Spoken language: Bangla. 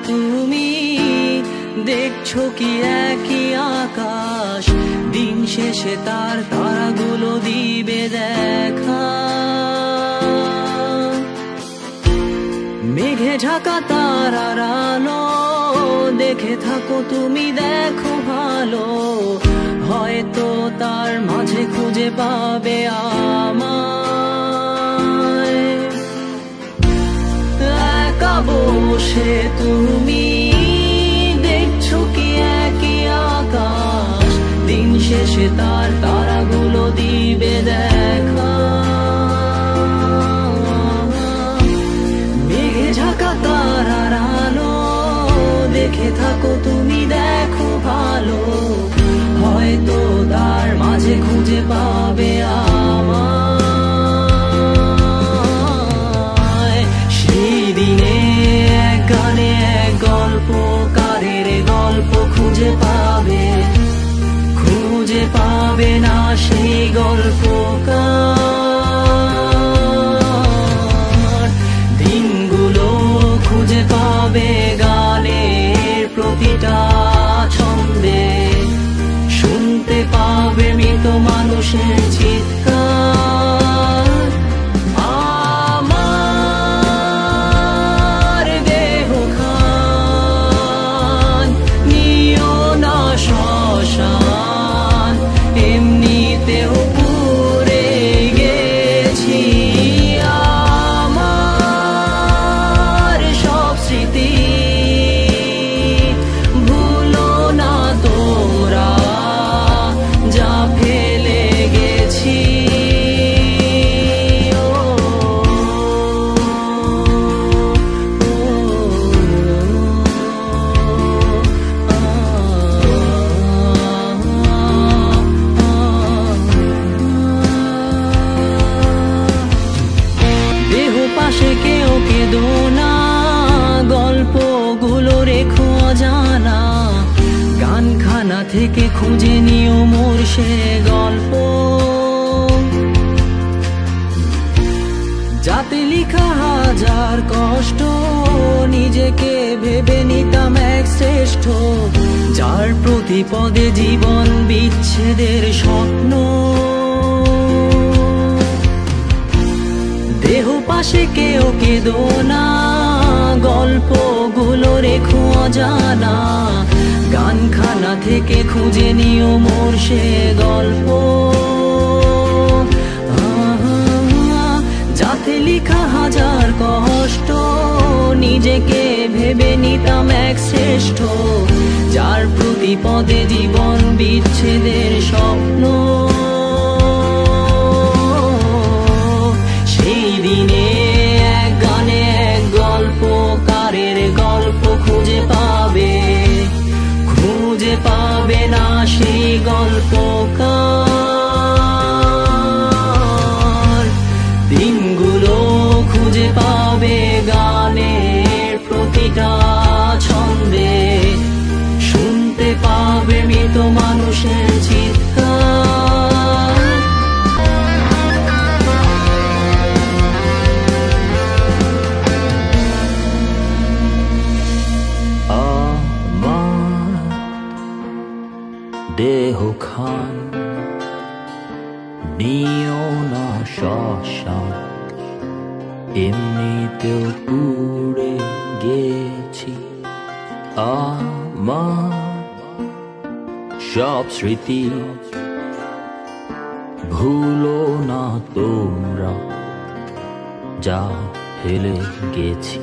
তুমি দেখছো কি একই আকাশ, দিন শেষে তার তারাগুলো দিবে দেখা। মেঘে ঢাকা তারার আলো দেখে থাকো তুমি, দেখো ভালো, হয়তো তার মাঝে খুঁজে পাবে আমায়। একা বসে তুমি দেখছো কি একই আকাশ, দিন শেষে তার তারাগুলো দিবে দেখা। মেঘে ঢাকা তারার আলো দেখে থাকো তুমি, দেখো ভালো, হয়তো তার মাঝে খুঁজে পাবে আমায়। সেই দিনে এক গানে এক গল্পকারের গল্প খুঁজে পাবে, খুঁজে পাবে না সেই গল্পকার। দিনগুলো খুঁজে পাবে গানের প্রতিটা ছন্দে, শুনতে পাবে মৃত মানুষের চিৎকার। আমার দেহ খান নিও না শ্মশান, এমনিতেও পুড়ে গেছি। আমার সব স্মৃতি ভুলো না তোমরা, যা ফেলে গেছি। দেহ পাশে কেউ কেঁদো না, গল্পগুলো রেখো অজানা, গানখানা থেকে খুঁজে নিও মোর সে গল্প, যাতে লিখা হাজার কষ্ট, নিজেকে ভেবে নিতাম এক শ্রেষ্ঠ, যার প্রতি পদে জীবন বিচ্ছেদের স্বপ্ন। দেহ পাশে কেউ কেঁদো না, গল্পগুলো রেখো অজানা, গানখানা থেকে খুঁজে নিও মোর সে গল্প, যাতে লিখা হাজার কষ্ট, নিজেকে ভেবে নিতাম এক শ্রেষ্ঠ, যার প্রতি পদে জীবন বিচ্ছেদের স্বপ্ন। সেই দিনে এক গানে এক গল্পকারের গল্প খুঁজে পাবে, খুঁজে পাবে না সেই গল্পকার। দিনগুলো খুঁজে পাবে গানের প্রতিটা ছন্দে, শুনতে পাবে মৃত মানুষের চিৎকার। আমার দেহ খান নিও না শ্মশান, এমনিতেও পুড়ে গেছি। আমার সব স্মৃতি ভুলো না তোমরা, যা ফেলে গেছি।